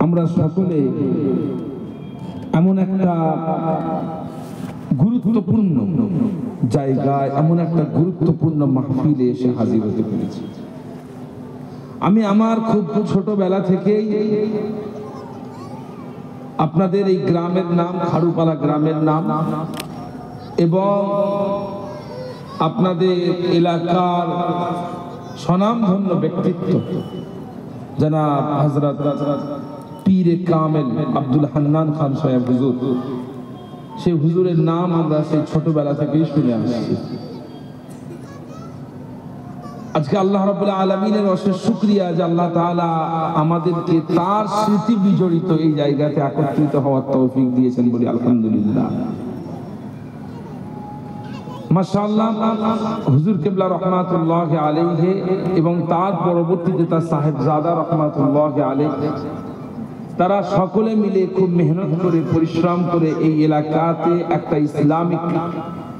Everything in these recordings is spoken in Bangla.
আমরা সকলে এমন একটা গুরুত্বপূর্ণ জায়গায়, এমন একটা গুরুত্বপূর্ণ মাহফিলে এসে হাজির হতে পেরেছি। আমি আমার খুব ছোটবেলা থেকেই আপনাদের এই গ্রামের নাম, খাড়ুপালা গ্রামের নাম, এবং আপনাদের এলাকার স্বনামধন্য ব্যক্তিত্ব জনাব হযরত পীরে কামেল আব্দুল হান্নান খান সাহেব হুজুর, সেই হুজুরের নাম আমরা সেই ছোটবেলা থেকেই শুনে আসছি। আজকে আল্লাহ রাব্বুল আলামিনের অশেষ শুকরিয়া যে আল্লাহ তাআলা আমাদেরকে তার স্মৃতি বিজড়িত এই জায়গাতে একত্রিত হওয়ার তৌফিক দিয়েছেন, বলি আলহামদুলিল্লাহ। মাশাআল্লাহ, হুজুর কিবলা রাহমাতুল্লাহি আলাইহি এবং তার পরবর্তীতে তার সাহেবজাদা রাহমাতুল্লাহি আলাইহি, তারা সকলে মিলে খুব মেহনত করে, পরিশ্রম করে এই এলাকাতে একটা ইসলামিক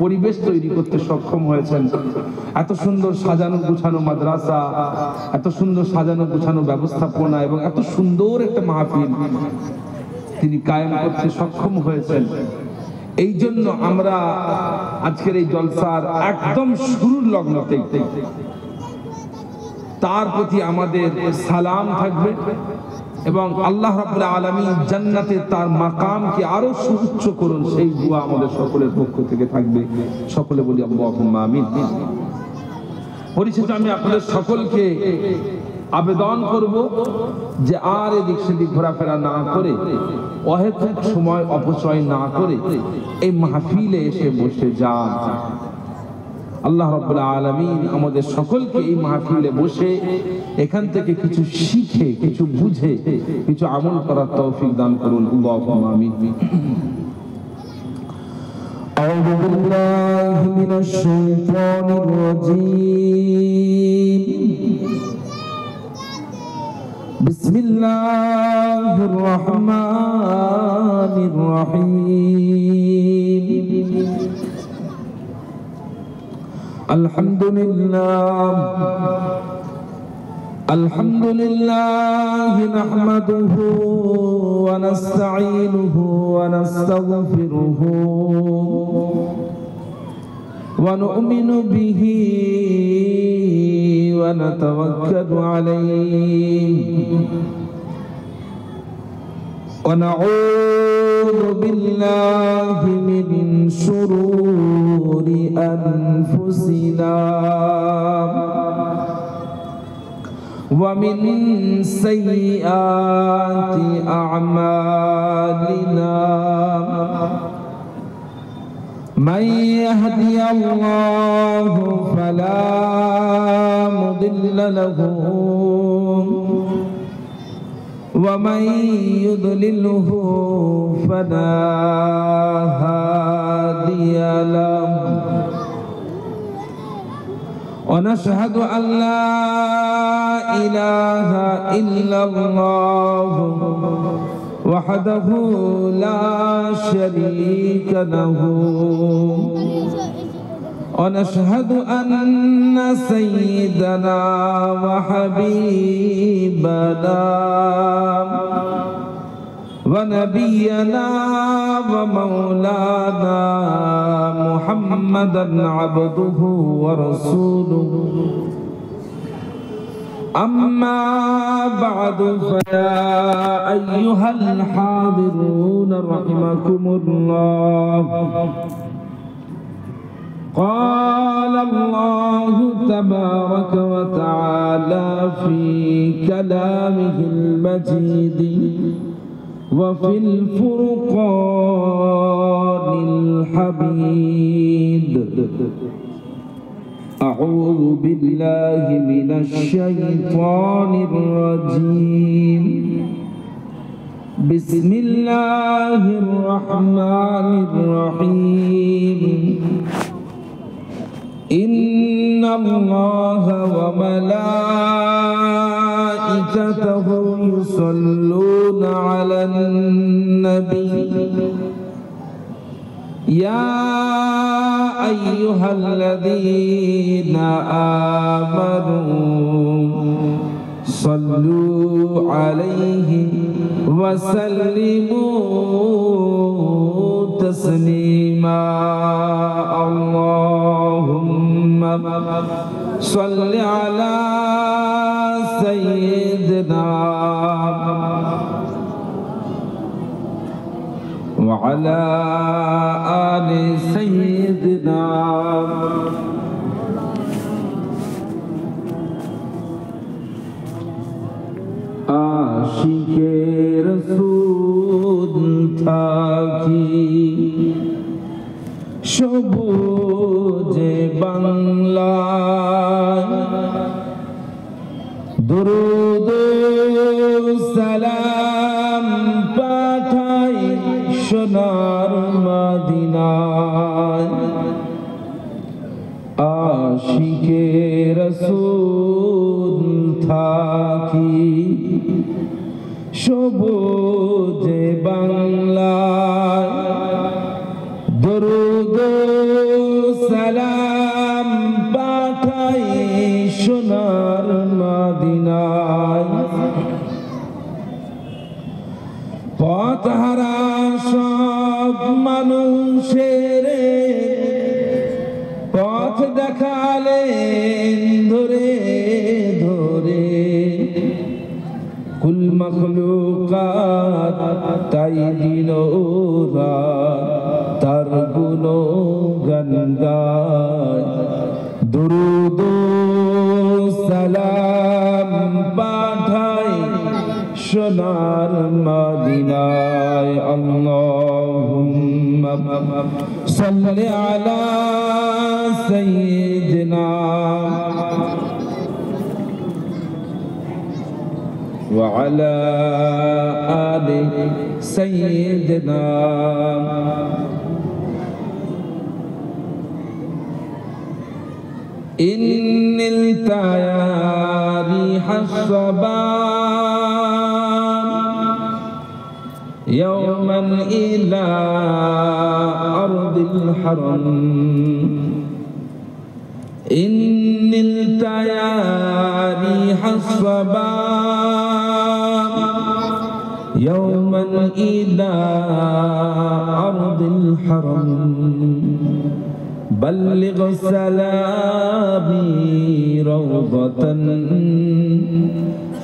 পরিবেশ তৈরি করতে সক্ষম হয়েছেন। এত সুন্দর সাজানো গুছানো মাদ্রাসা, এত সুন্দর সাজানো গুছানো ব্যবস্থাপনা এবং এত সুন্দর একটা মাহফিল তিনি কায়েম করতে সক্ষম হয়েছেন। এই জন্য আমরা আজকের এই জলসার একদম শুরুর লগ্নতে তার প্রতি আমাদের সালাম থাকবে এবং আল্লাহ রাব্বুল আলামিন জান্নাতে তার মাকামকে আরো সুউচ্চ করুন, সেই দোয়া আমাদের সকলের পক্ষ থেকে থাকবে। সকলে বলি আল্লাহুম্মা আমিন। পরিশেষে আমি আপনাদের সকলকে আবেদন করব যে আর এদিক সেদিক ঘোরাফেরা না করে, অহেতুক সময় অপচয় না করে এই মাহফিলে এসে বসে যান। আল্লাহ রাব্বুল আলামিন আমাদের সকলকে এই মাহফিলে বসে এখান থেকে কিছু শিখে, কিছু বুঝে, কিছু আমল করার তৌফিক দান করুন। আল্লাহুম্মা আমিন। আউযু বিল্লাহি মিনাশ শাইতানির রাজীম। বিসমিল্লাহির রাহমানির রাহিম। আলহামদুলিল্লাহ নাহমাদুহু ওয়া নাস্তাঈনুহু ওয়া নাস্তাগফিরুহু ওয়া নু'মিনু বিহি ওয়া নাতাওয়াক্কালু আলাইহি ওয়া নাউযু বিল্লাহি মিন শুরুরি أنفسنا ومن سيئات أعمالنا من يهدي الله فلا مضل له ومن يضلله فلا هادي له ونشهد أن لا إله إلا الله وحده لا شريك له ونشهد أن سيدنا وحبيبنا ونبينا ومولانا محمدا عبده ورسوله أما بعد فيا أيها الحاضرون رحمكم الله قال الله تبارك وتعالى في كلامه المجيد وفي الفرقان الحميد أعوذ بالله من الشيطان الرجيم بسم الله الرحمن الرحيم إن الله وملائكته يصلون على النبي يا أيها الذين آمنوا صلوا عليه وسلموا تسليما اللهم صل على سيدنا وعلى آل سيدنا আশিকে রাসূল থাকি সবুজে বাংলায় দরুদ সালাম পাঠাই সোনার মদিনায় আশিকে রাসূল থাকি সবুজে বাংলায় দরুদ সালাম পাঠাই সোনার মদিনায় পথহারা সব মানুষের পথ দেখালেন ধরে ধরে কুল মখলুকাত তাই দিন তার গুণ গান গায় দুরুদ সালাম পাঠাই সোনার মদিনায় আল্লাহুম্মা সাল্লি আলা সাইয়্যিদিনা وعلى آل سيدنا إن نلت يا ريح الصبا يوما إلى أرض الحرم إن نلت يا ريح الصبا يوما إلى أرض الحرم بلغ سلامي روضة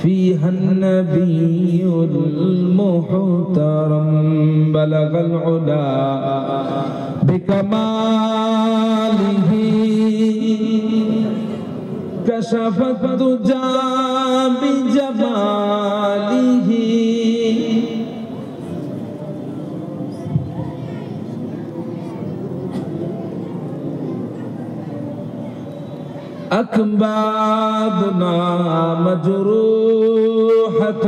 فيها النبي المحترم بلغ العلا بكماله كشف الدجى بجماله أكبادنا مجروحة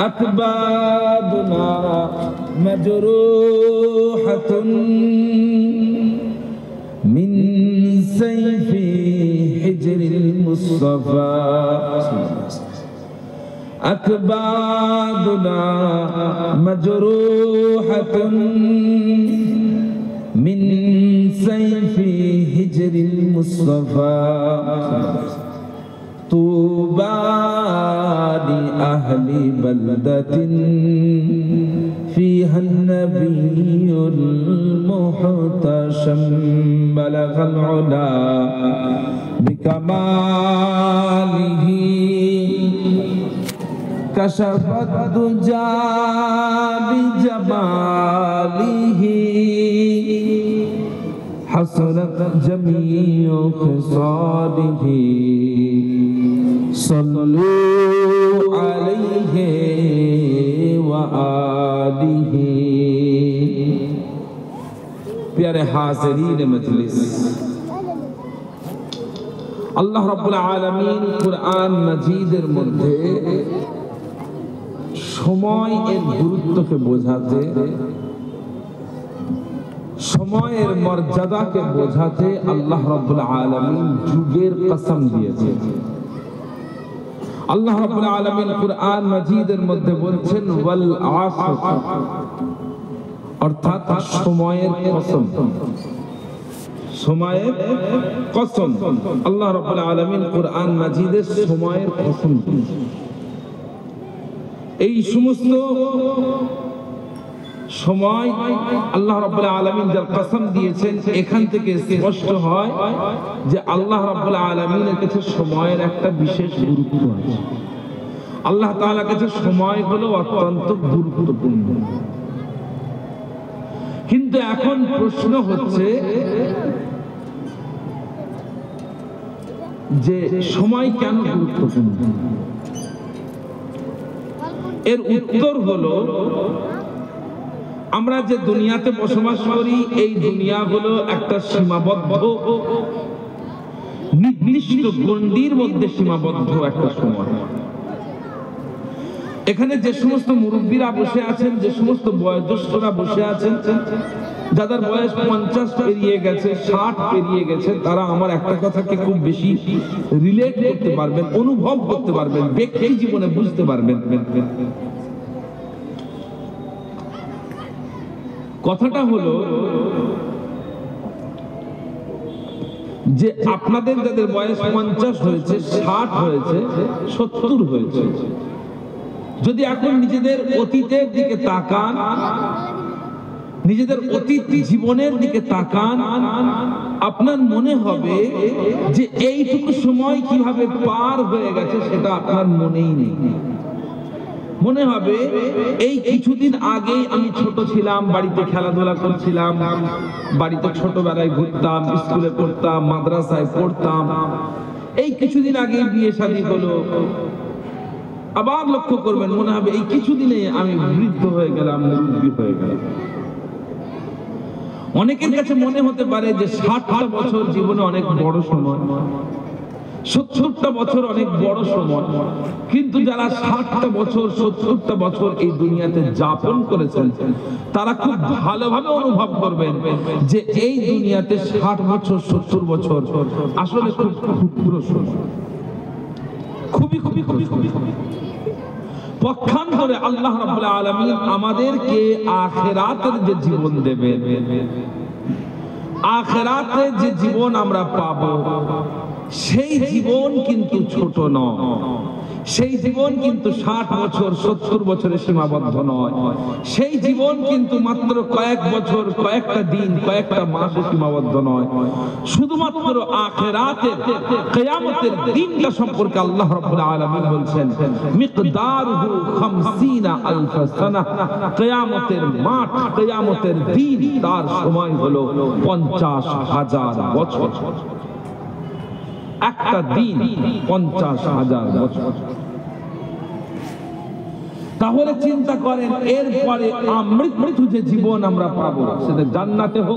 أكبادنا مجروحة من سيف حجر المصطفى أكبادنا مجروحة من سيف هجر المصطفى طوبى لأهل بلدة فيها النبي المحتشم بلغ العلا بكماله كشف الدجى بجماله حسنت جميع خصاله صلوا عليه وآله प्यारे हाज़रीन मजलिस আল্লাহ রাব্বুল আলামিন কুরআন মাজিদের মধ্যে সময়ের গুরুত্বকে বোঝাতে সময়ের মর্যাদাকে বোঝাতে আল্লাহ রাব্বুল আলামিন যুগের কসম দিয়েছে। আল্লাহ রাব্বুল আলামিন কুরআন মাজিদের মধ্যে বলছেন ওয়াল আসর, অর্থাৎ সময়ের কসম। সময়ের কসম। আল্লাহ রাব্বুল আলামিন কোরআন মাজিদে সময়ের কসম দিয়েছেন। এই সমস্ত সময় আল্লাহ রাব্বুল আলামিন যার কসম দিয়েছেন, এখান থেকে স্পষ্ট হয় যে আল্লাহ রাব্বুল আলামিনের কাছে সময়ের একটা বিশেষ গুরুত্ব আছে। আল্লাহ তাআলার কাছে সময় হলো অত্যন্ত গুরুত্বপূর্ণ। কিন্তু এখন প্রশ্ন হচ্ছে যে সময় কেন গুরুত্বপূর্ণ? এর উত্তর হলো, আমরা যে দুনিয়াতে বসবাস করি, এই দুনিয়া হলো একটা সীমাবদ্ধ নির্দিষ্ট গণ্ডির মধ্যে সীমাবদ্ধ একটা সময়। এখানে যে সমস্ত মুরব্বীরা বসে আছেন, যে সমস্ত বয়োজ্যেষ্ঠরা বসে আছেন, যাদের বয়স 50 পেরিয়ে গেছে, 60 পেরিয়ে গেছে, তারা আমার একটা কথাকে খুব বেশি রিলেট করতে পারবেন, অনুভব করতে পারবেন, ব্যক্তি জীবনে বুঝতে পারবেন। কথাটা হলো যে আপনাদের যাদের বয়স 50 হয়েছে, 60 হয়েছে, 70 হয়েছে, যদি এখন নিজেদের অতীতের দিকে তাকান, নিজেদের অতীত জীবনের দিকে তাকান, আপনার মনে হবে যে এইটুকু সময় কিভাবে পার হয়ে গেছে সেটা আপনার মনেই নেই। মনে হবে এই কিছুদিন আগেই আমি ছোট ছিলাম, বাড়িতে খেলাধুলা করছিলাম, বাড়িতে ছোটবেলায় ঘুরতাম, স্কুলে পড়তাম, মাদ্রাসায় পড়তাম, এই কিছুদিন আগে বিয়ে শাদী হলো। আবার লক্ষ্য করবেন, মনে হবে এই কিছুদিনে আমি বৃদ্ধ হয়ে গেলাম, মুরব্বী হয়ে গেলাম। অনেকের কাছে মনে হতে পারে যে 60টা বছর জীবনে অনেক বড় সময়, 70টা বছর অনেক বড় সময়। কিন্তু যারা 60টা বছর 70টা বছর এই দুনিয়াতে যাপন করেছেন, তারা খুব ভালোভাবে অনুভব করবেন যে এই দুনিয়াতে 60 বছর 70 বছর আসলে খুব ক্ষুদ্র সময়, খুবই খুবই খুবই খুবই। পক্ষান্তরে আল্লাহ রাব্বুল আলামিন আমাদেরকে আখিরাতের যে জীবন দেবেন, আখিরাতে যে জীবন আমরা পাবো, সেই জীবন কিন্তু ছোট নয়, সেই জীবন কিন্তু 60 বছর 70 বছরে সীমাবদ্ধ নয়, সেই জীবন কিন্তু মাত্র কয়েক বছর, কয়েকটা দিন, কয়েকটা মাসে সীমাবদ্ধ নয়। শুধুমাত্র আখিরাতের কিয়ামতের দিনটা সম্পর্কে আল্লাহ রাব্বুল আলামিন বলছেন, মিকদারুহু 50 আলফ সানাহ, কিয়ামতের মাঠ, কিয়ামতের দিন, তার সময় হলো 50,000 বছর। একটা দিন 50,000 বছর। তাহলে চিন্তা করেন, এরপরে আমৃত্যু যে জীবন আমরা পাবো, সেটা জান্নাতে হোক